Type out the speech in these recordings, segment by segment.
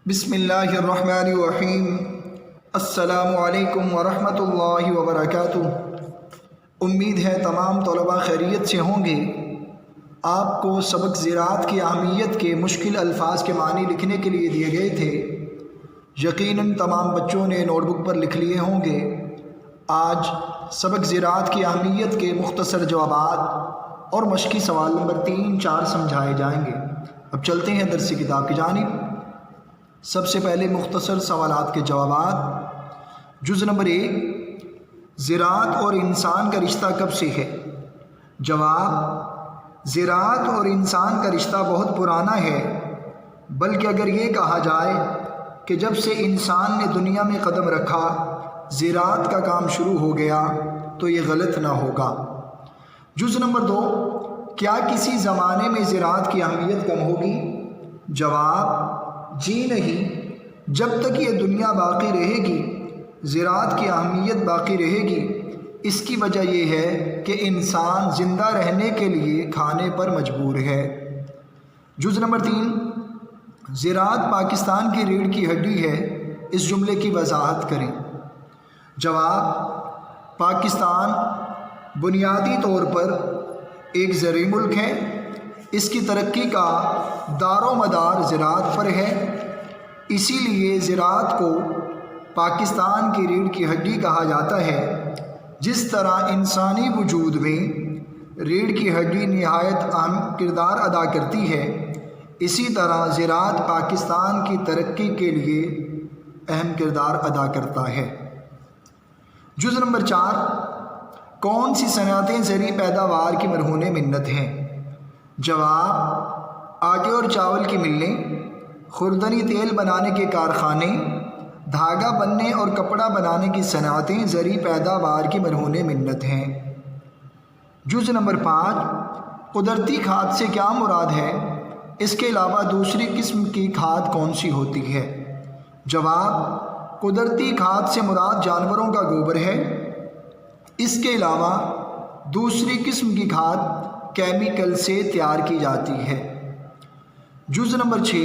بسم اللہ الرحمن الرحیم۔ السلام علیکم ورحمۃ اللہ وبرکاتہ۔ امید ہے تمام طلباء خیریت سے ہوں گے۔ آپ کو سبق زراعت کی اہمیت کے مشکل الفاظ کے معنی لکھنے کے لیے دیے گئے تھے۔ یقیناً تمام بچوں نے نوٹ بک پر لکھ لیے ہوں گے۔ آج سبق زراعت کی اہمیت کے مختصر جوابات اور مشقی سوال نمبر 3، 4 سمجھائے جائیں گے۔ اب چلتے ہیں درس کتاب کی جانب۔ سب سے پہلے مختصر سوالات کے جوابات۔ جز نمبر 1، زراعت اور انسان کا رشتہ کب سے ہے؟ جواب، زراعت اور انسان کا رشتہ بہت پرانا ہے، بلکہ اگر یہ کہا جائے کہ جب سے انسان نے دنیا میں قدم رکھا زراعت کا کام شروع ہو گیا تو یہ غلط نہ ہوگا۔ جز نمبر 2، کیا کسی زمانے میں زراعت کی اہمیت کم ہوگی؟ جواب، جی نہیں، جب تک یہ دنیا باقی رہے گی زراعت کی اہمیت باقی رہے گی۔ اس کی وجہ یہ ہے کہ انسان زندہ رہنے کے لیے کھانے پر مجبور ہے۔ جز نمبر 3، زراعت پاکستان کی ریڑھ کی ہڈی ہے، اس جملے کی وضاحت کریں۔ جواب، پاکستان بنیادی طور پر ایک زرعی ملک ہے، اس کی ترقی کا دار و مدار زراعت پر ہے، اسی لیے زراعت کو پاکستان کی ریڑھ کی ہڈی کہا جاتا ہے۔ جس طرح انسانی وجود میں ریڑھ کی ہڈی نہایت اہم کردار ادا کرتی ہے، اسی طرح زراعت پاکستان کی ترقی کے لیے اہم کردار ادا کرتا ہے۔ جز نمبر 4، کون سی صنعتیں زرعی پیداوار کی مرہون منت ہیں؟ جواب، آٹے اور چاول کی ملیں، خوردنی تیل بنانے کے کارخانے، دھاگا بننے اور کپڑا بنانے کی صنعتیں زرعی پیداوار کی مرہون منت ہیں۔ جز نمبر 5، قدرتی کھاد سے کیا مراد ہے؟ اس کے علاوہ دوسری قسم کی کھاد کون سی ہوتی ہے؟ جواب، قدرتی کھاد سے مراد جانوروں کا گوبر ہے، اس کے علاوہ دوسری قسم کی کھاد کیمیکل سے تیار کی جاتی ہے۔ جز نمبر 6،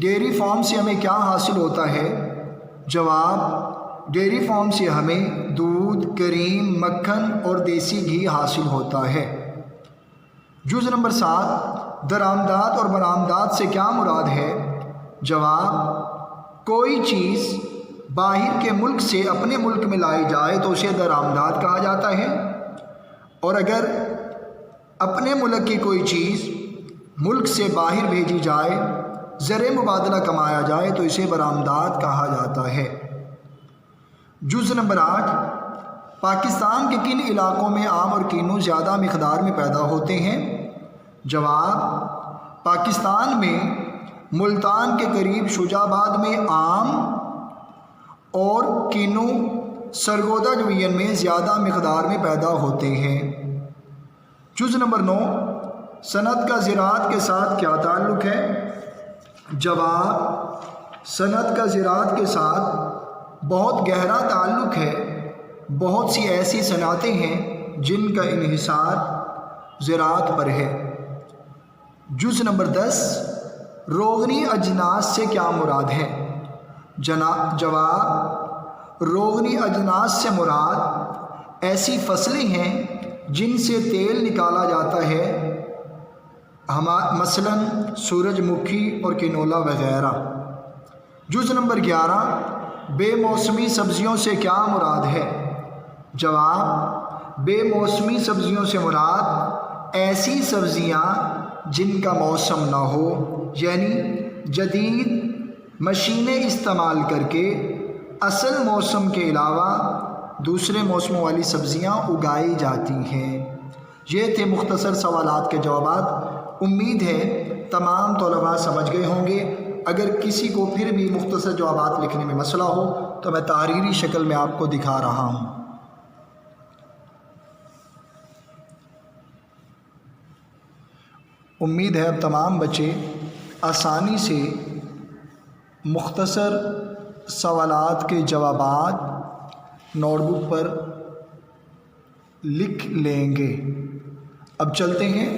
ڈیری فارم سے ہمیں کیا حاصل ہوتا ہے؟ جواب، ڈیری فارم سے ہمیں دودھ، کریم، مکھن اور دیسی گھی حاصل ہوتا ہے۔ جز نمبر 7، درآمدات اور برآمدات سے کیا مراد ہے؟ جواب، کوئی چیز باہر کے ملک سے اپنے ملک میں لائی جائے تو اسے درآمدات کہا جاتا ہے، اور اگر اپنے ملک کی کوئی چیز ملک سے باہر بھیجی جائے، زر مبادلہ کمایا جائے تو اسے برآمدات کہا جاتا ہے۔ جز نمبر 8، پاکستان کے کن علاقوں میں آم اور کینو زیادہ مقدار میں پیدا ہوتے ہیں؟ جواب، پاکستان میں ملتان کے قریب شجاع آباد میں آم اور کینو سرگودا ڈویژن میں زیادہ مقدار میں پیدا ہوتے ہیں۔ جز نمبر 9، صنعت کا زراعت کے ساتھ کیا تعلق ہے؟ جواب، صنعت کا زراعت کے ساتھ بہت گہرا تعلق ہے۔ بہت سی ایسی صنعتیں ہیں جن کا انحصار زراعت پر ہے۔ جز نمبر 10، روغنی اجناس سے کیا مراد ہے؟ جواب، روغنی اجناس سے مراد ایسی فصلیں ہیں جن سے تیل نکالا جاتا ہے، مثلاً سورج مکھی اور کنولا وغیرہ۔ جز نمبر 11، بے موسمی سبزیوں سے کیا مراد ہے؟ جواب، بے موسمی سبزیوں سے مراد ایسی سبزیاں جن کا موسم نہ ہو، یعنی جدید مشینیں استعمال کر کے اصل موسم کے علاوہ دوسرے موسموں والی سبزیاں اگائی جاتی ہیں۔ یہ تھے مختصر سوالات کے جوابات۔ امید ہے تمام طلباء سمجھ گئے ہوں گے۔ اگر کسی کو پھر بھی مختصر جوابات لکھنے میں مسئلہ ہو تو میں تحریری شکل میں آپ کو دکھا رہا ہوں۔ امید ہے اب تمام بچے آسانی سے مختصر سوالات کے جوابات نوٹ بک پر لکھ لیں گے۔ اب چلتے ہیں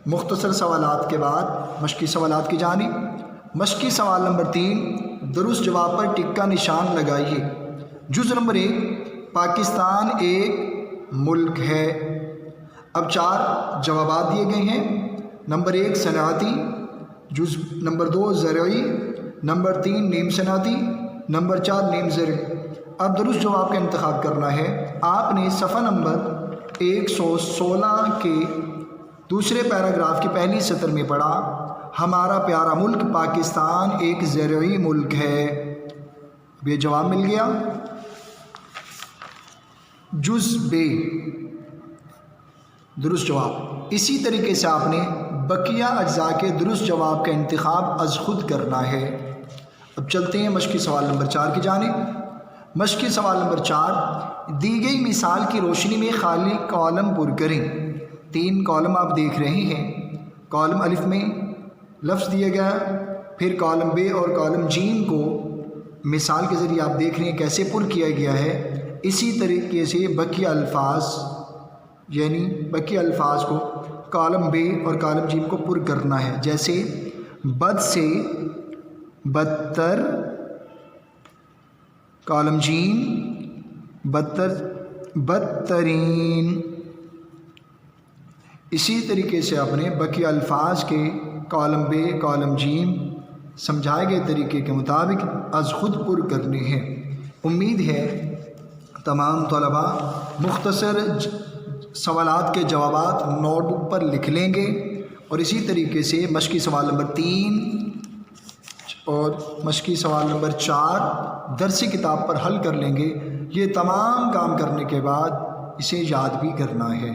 مختصر سوالات کے بعد مشقی سوالات کی جانب۔ مشقی سوال نمبر 3 درست جواب پر ٹک کا نشان لگائیے۔ جز نمبر 1 پاکستان ایک ملک ہے۔ اب 4 جوابات دیے گئے ہیں۔ نمبر 1 صنعتی، جز نمبر 2 زرعی، نمبر 3 نیم صنعتی، نمبر 4 نیم زرعی۔ اب درست جواب کا انتخاب کرنا ہے۔ آپ نے صفحہ نمبر 116 کے دوسرے پیراگراف کی پہلی سطر میں پڑھا، ہمارا پیارا ملک پاکستان ایک زرعی ملک ہے۔ اب یہ جواب مل گیا۔ جز بے درست جواب۔ اسی طریقے سے آپ نے بقیہ اجزاء کے درست جواب کا انتخاب از خود کرنا ہے۔ اب چلتے ہیں مشقی سوال نمبر 4 کی جانب۔ مشقی سوال نمبر 4 دی گئی مثال کی روشنی میں خالی کالم پر کریں۔ 3 کالم آپ دیکھ رہے ہیں۔ کالم الف میں لفظ دیا گیا، پھر کالم بے اور کالم جیم کو مثال کے ذریعے آپ دیکھ رہے ہیں کیسے پر کیا گیا ہے۔ اسی طریقے سے بقیہ الفاظ، یعنی بقیہ الفاظ کو کالم بے اور کالم جیم کو پر کرنا ہے، جیسے بد سے بدتر، کالم جیم بدتر بدترین۔ اسی طریقے سے آپ نے بقیہ الفاظ کے کالم بے کالم جیم سمجھائے گئے طریقے کے مطابق از خود پر کرنے ہیں۔ امید ہے تمام طلباء مختصر سوالات کے جوابات نوٹ بک پر لکھ لیں گے، اور اسی طریقے سے مشقی سوال نمبر 3 اور مشقی سوال نمبر 4 درسی کتاب پر حل کر لیں گے۔ یہ تمام کام کرنے کے بعد اسے یاد بھی کرنا ہے۔